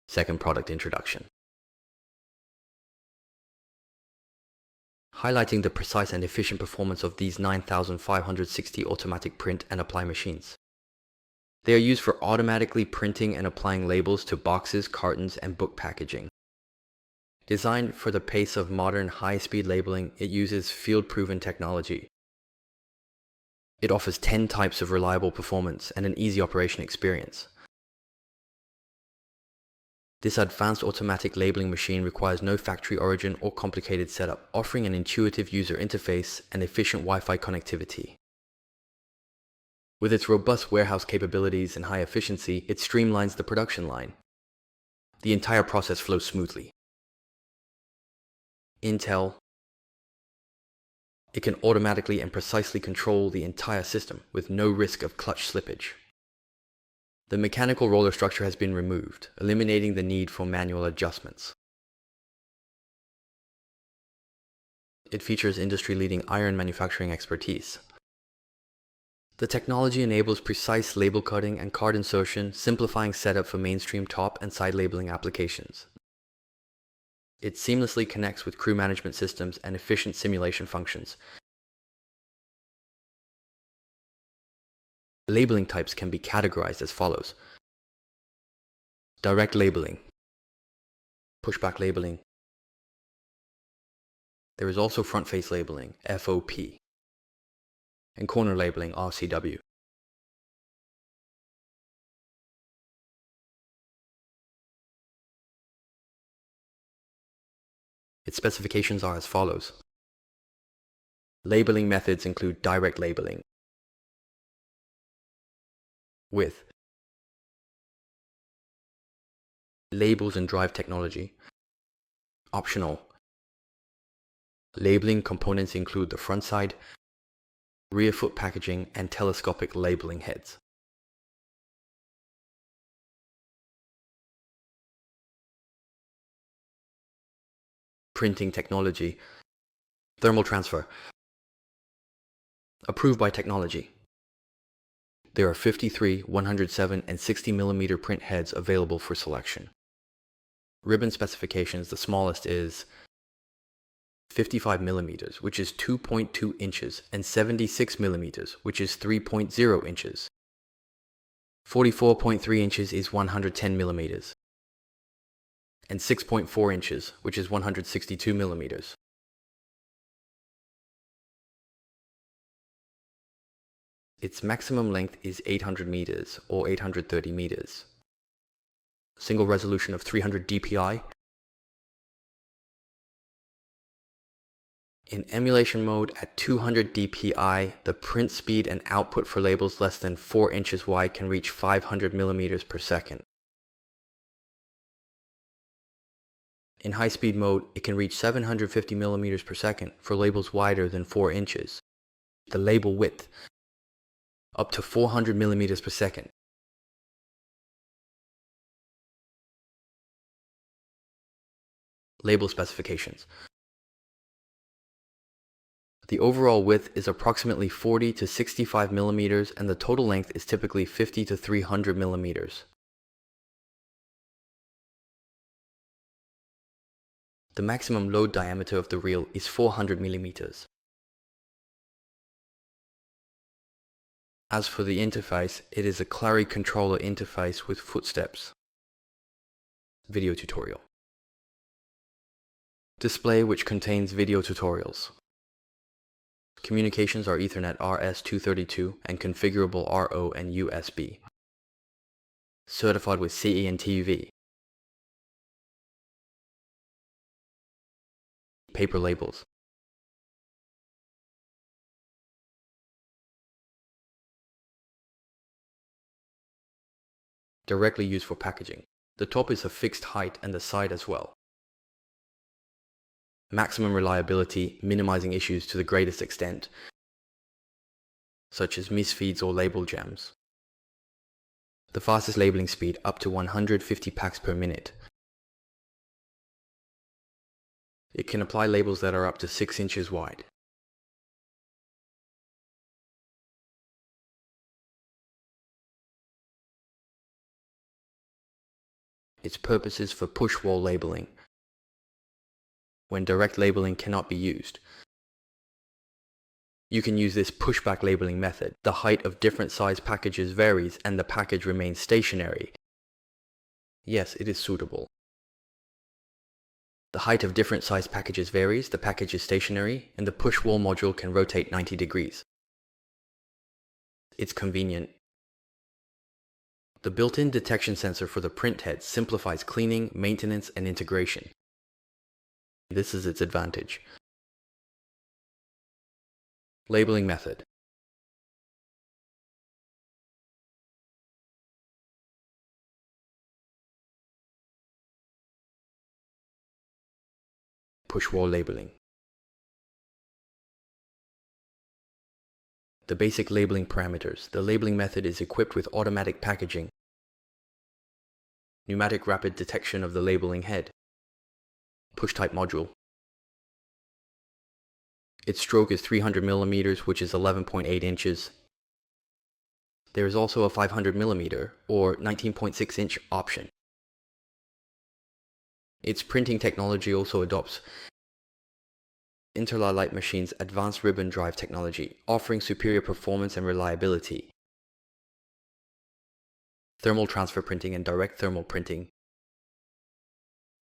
Second product introduction. Highlighting the precise and efficient performance of these 9560 automatic print and apply machines. They are used for automatically printing and applying labels to boxes, cartons, and book packaging. Designed for the pace of modern high-speed labeling, it uses field-proven technology. It offers 10 types of reliable performance and an easy operation experience. This advanced automatic labeling machine requires no factory origin or complicated setup, offering an intuitive user interface and efficient Wi-Fi connectivity. With its robust warehouse capabilities and high efficiency, it streamlines the production line. The entire process flows smoothly. Intel. It can automatically and precisely control the entire system with no risk of clutch slippage. The mechanical roller structure has been removed, eliminating the need for manual adjustments. It features industry-leading iron manufacturing expertise. The technology enables precise label cutting and card insertion, simplifying setup for mainstream top and side labeling applications. It seamlessly connects with crew management systems and efficient simulation functions. Labeling types can be categorized as follows: direct labeling, pushback labeling. There is also front-face labeling, FOP, and corner labeling, RCW. Its specifications are as follows. Labeling methods include direct labeling, with labels and drive technology. Optional. Labeling components include the front side, rear foot packaging, and telescopic labeling heads. Printing technology. Thermal transfer. Approved by technology. There are 53, 107, and 60 mm print heads available for selection. Ribbon specifications, the smallest is 55 mm, which is 2.2 inches, and 76 mm, which is 3.0 inches. 44.3 inches is 110 mm, and 6.4 inches, which is 162 mm. Its maximum length is 800 meters or 830 meters. Single resolution of 300 dpi. In emulation mode at 200 dpi, the print speed and output for labels less than 4 inches wide can reach 500 millimeters per second. In high-speed mode, it can reach 750 millimeters per second for labels wider than 4 inches. The label width, up to 400 millimeters per second. Label specifications. The overall width is approximately 40 to 65 millimeters, and the total length is typically 50 to 300 millimeters. The maximum load diameter of the reel is 400 millimeters. As for the interface, it is a Clary controller interface with footsteps. Video tutorial. Display which contains video tutorials. Communications are Ethernet RS-232 and configurable RO and USB. Certified with CE and TV. Paper labels. Directly used for packaging. The top is a fixed height and the side as well. Maximum reliability, minimizing issues to the greatest extent, such as misfeeds or label jams. The fastest labeling speed up to 150 packs per minute. It can apply labels that are up to 6 inches wide. Its purpose is for push wall labeling, when direct labeling cannot be used. You can use this pushback labeling method. The height of different size packages varies and the package remains stationary. Yes, it is suitable. The height of different size packages varies, the package is stationary, and the push wall module can rotate 90 degrees. It's convenient. The built-in detection sensor for the print head simplifies cleaning, maintenance, and integration. This is its advantage. Labeling method. Push wall labeling. The basic labeling parameters. The labeling method is equipped with automatic packaging, pneumatic rapid detection of the labeling head, push type module. Its stroke is 300 mm, which is 11.8 inches. There is also a 500 mm or 19.6 inch option. Its printing technology also adopts Interlite Machine's advanced ribbon drive technology, offering superior performance and reliability. Thermal transfer printing and direct thermal printing.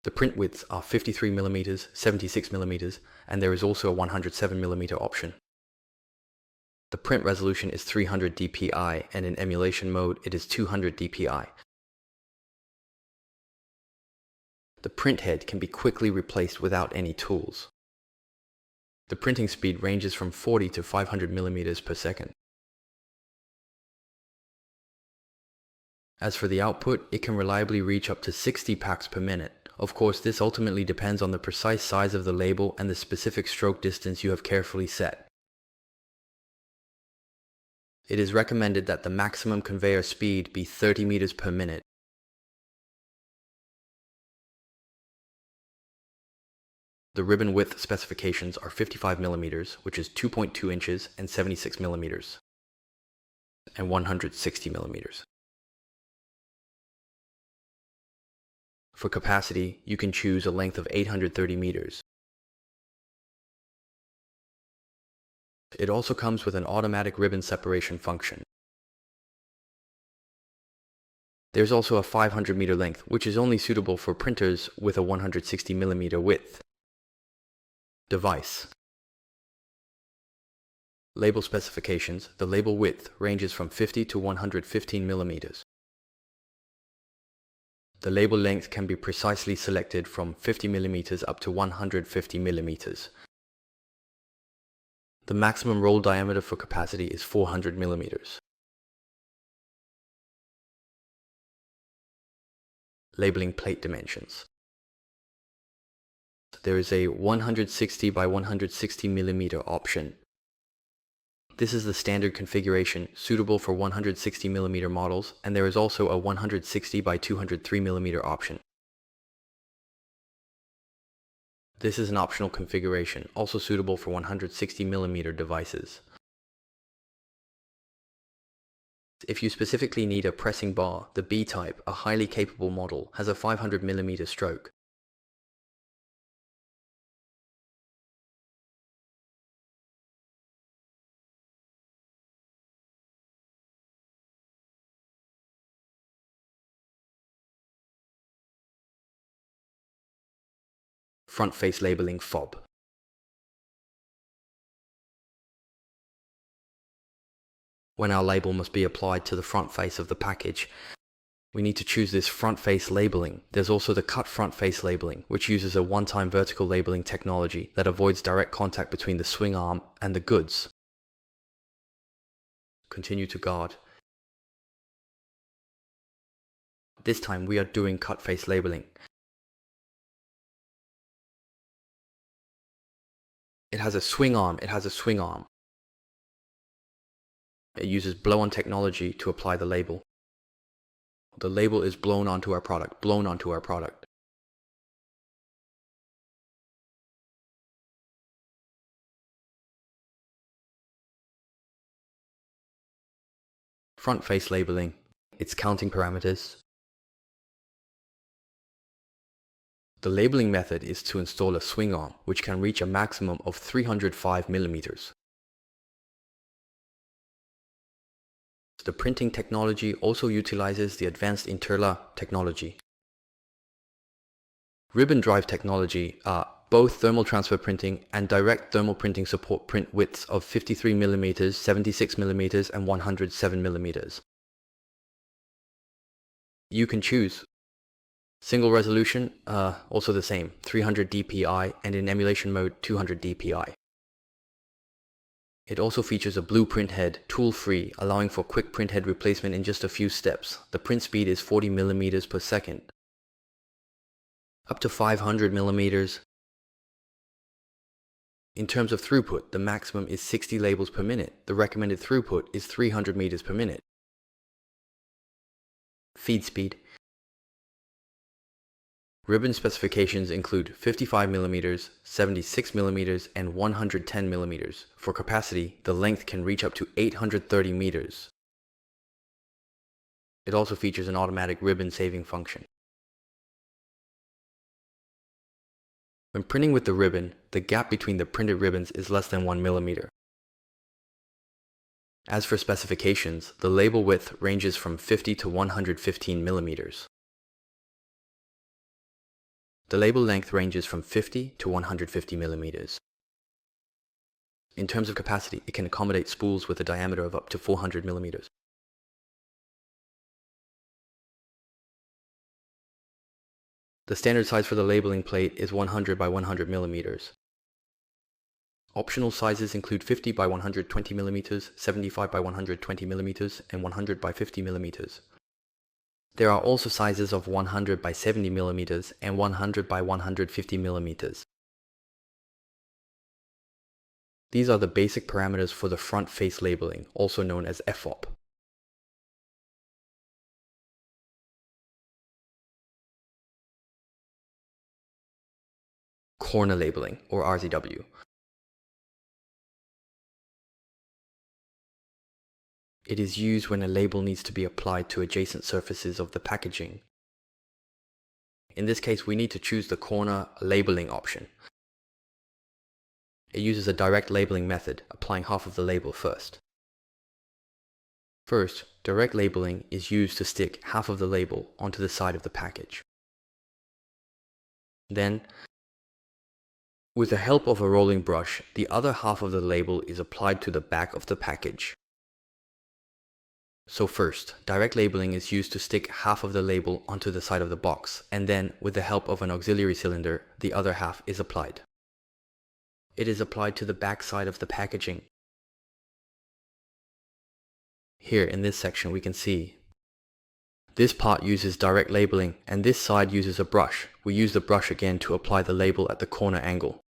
The print widths are 53 mm, 76 mm, and there is also a 107 mm option. The print resolution is 300 dpi, and in emulation mode it is 200 dpi. The print head can be quickly replaced without any tools. The printing speed ranges from 40 to 500 mm per second. As for the output, it can reliably reach up to 60 packs per minute. Of course, this ultimately depends on the precise size of the label and the specific stroke distance you have carefully set. It is recommended that the maximum conveyor speed be 30 meters per minute. The ribbon width specifications are 55 mm, which is 2.2 inches, and 76 mm, and 160 mm. For capacity, you can choose a length of 830 meters. It also comes with an automatic ribbon separation function. There's also a 500 meter length, which is only suitable for printers with a 160 mm width. Device. Label specifications. The label width ranges from 50 to 115 millimeters. The label length can be precisely selected from 50 millimeters up to 150 millimeters. The maximum roll diameter for capacity is 400 millimeters. Labeling plate dimensions. There is a 160 by 160 millimeter option. This is the standard configuration, suitable for 160 mm models, and there is also a 160 by 203 mm option. This is an optional configuration, also suitable for 160 mm devices. If you specifically need a pressing bar, the B-type, a highly capable model, has a 500 mm stroke. Front face labeling fob. When our label must be applied to the front face of the package, we need to choose this front face labeling. There's also the cut front face labeling, which uses a one-time vertical labeling technology that avoids direct contact between the swing arm and the goods. Continue to guard. This time we are doing cut face labeling. It has a swing arm. It uses blow-on technology to apply the label. The label is blown onto our product. Front face labeling. Its counting parameters. The labeling method is to install a swing arm, which can reach a maximum of 305 millimeters. The printing technology also utilizes the advanced interla technology. Ribbon drive technology, both thermal transfer printing and direct thermal printing support print widths of 53 millimeters, 76 millimeters, and 107 millimeters. You can choose single resolution, also the same, 300 dpi, and in emulation mode, 200 dpi. It also features a blue print head, tool-free, allowing for quick print head replacement in just a few steps. The print speed is 40 millimeters per second, up to 500 millimeters. In terms of throughput, the maximum is 60 labels per minute. The recommended throughput is 300 meters per minute. Feed speed. Ribbon specifications include 55 millimeters, 76 millimeters, and 110 millimeters. For capacity, the length can reach up to 830 meters. It also features an automatic ribbon saving function. When printing with the ribbon, the gap between the printed ribbons is less than 1 millimeter. As for specifications, the label width ranges from 50 to 115 millimeters. The label length ranges from 50 to 150 millimeters. In terms of capacity, it can accommodate spools with a diameter of up to 400 millimeters. The standard size for the labeling plate is 100 by 100 millimeters. Optional sizes include 50 by 120 millimeters, 75 by 120 millimeters, and 100 by 50 millimeters. There are also sizes of 100 by 70 millimeters and 100 by 150 millimeters. These are the basic parameters for the front face labeling, also known as FOP. Corner labeling, or RZW. It is used when a label needs to be applied to adjacent surfaces of the packaging. In this case, we need to choose the corner labeling option. It uses a direct labeling method, applying half of the label first. First, direct labeling is used to stick half of the label onto the side of the package. Then, with the help of a rolling brush, the other half of the label is applied to the back of the package. So first, direct labeling is used to stick half of the label onto the side of the box, and then, with the help of an auxiliary cylinder, the other half is applied. It is applied to the back side of the packaging. Here in this section we can see this part uses direct labeling, and this side uses a brush. We use the brush again to apply the label at the corner angle.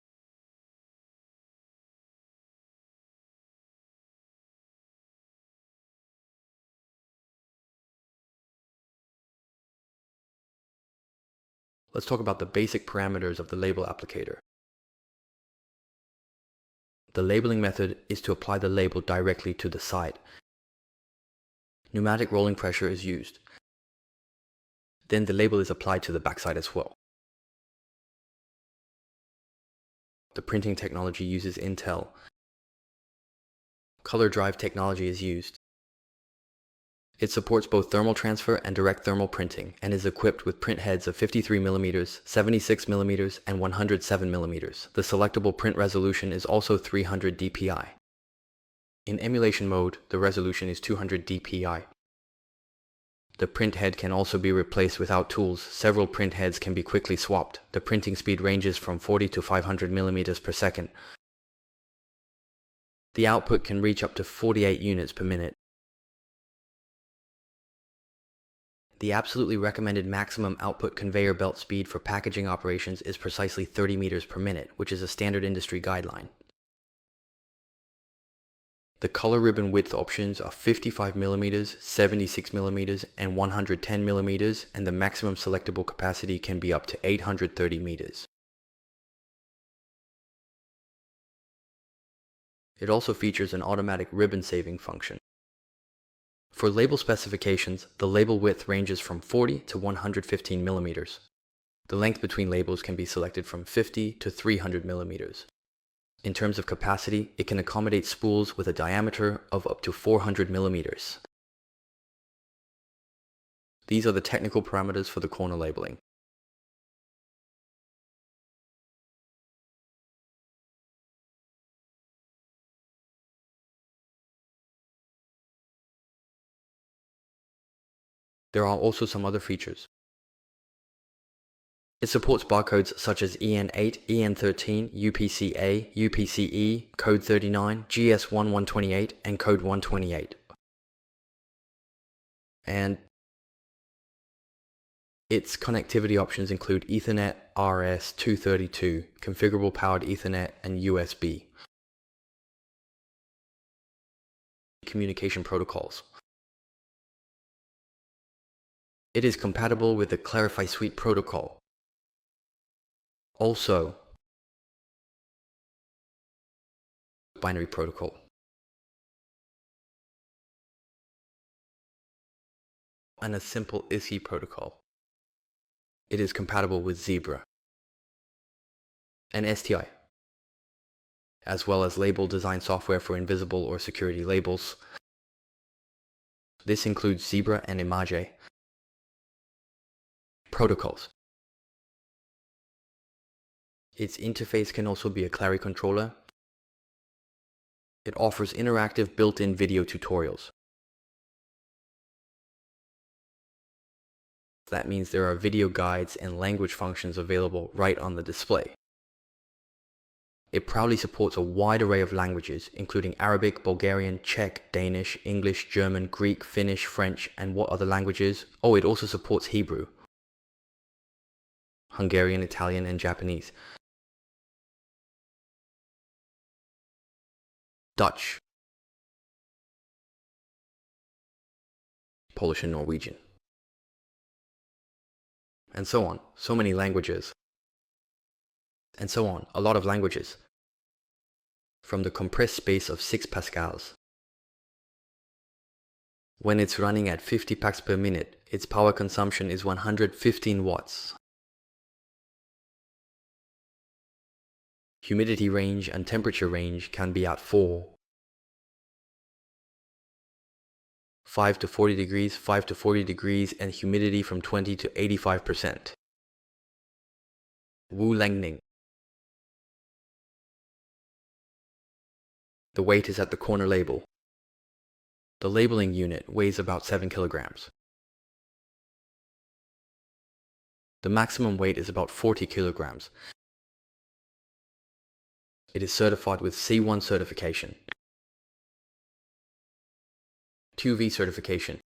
Let's talk about the basic parameters of the label applicator. The labeling method is to apply the label directly to the side. Pneumatic rolling pressure is used. Then the label is applied to the backside as well. The printing technology uses Intel. Color drive technology is used. It supports both thermal transfer and direct thermal printing and is equipped with print heads of 53 mm, 76 mm, and 107 mm. The selectable print resolution is also 300 dpi. In emulation mode, the resolution is 200 dpi. The print head can also be replaced without tools. Several print heads can be quickly swapped. The printing speed ranges from 40 to 500 mm per second. The output can reach up to 48 units per minute. The absolutely recommended maximum output conveyor belt speed for packaging operations is precisely 30 meters per minute, which is a standard industry guideline. The color ribbon width options are 55 mm, 76 mm, and 110 mm, and the maximum selectable capacity can be up to 830 meters. It also features an automatic ribbon saving function. For label specifications, the label width ranges from 40 to 115 millimeters. The length between labels can be selected from 50 to 300 millimeters. In terms of capacity, it can accommodate spools with a diameter of up to 400 millimeters. These are the technical parameters for the corner labeling. There are also some other features. It supports barcodes such as EN8, EN13, UPC-A, UPC-E, Code 39, GS1128, and Code 128. And its connectivity options include Ethernet, RS-232, configurable powered Ethernet, and USB. Communication protocols. It is compatible with the Clarify Suite protocol. Also, binary protocol. And a simple ISI protocol. It is compatible with Zebra and STI, as well as label design software for invisible or security labels. This includes Zebra and Image protocols. Its interface can also be a Clari controller. It offers interactive built-in video tutorials. That means there are video guides and language functions available right on the display. It proudly supports a wide array of languages, including Arabic, Bulgarian, Czech, Danish, English, German, Greek, Finnish, French, and what other languages? Oh, it also supports Hebrew, Hungarian, Italian, and Japanese. Dutch, Polish, and Norwegian. And so on. So many languages. And so on. A lot of languages. From the compressed space of 6 pascals. When it's running at 50 packs per minute, its power consumption is 115 watts. Humidity range and temperature range can be at 5 to 40 degrees, 5 to 40 degrees, and humidity from 20 to 85%. Wu Langning. The weight is at the corner label. The labeling unit weighs about 7 kilograms. The maximum weight is about 40 kilograms. It is certified with C1 certification, 2V certification,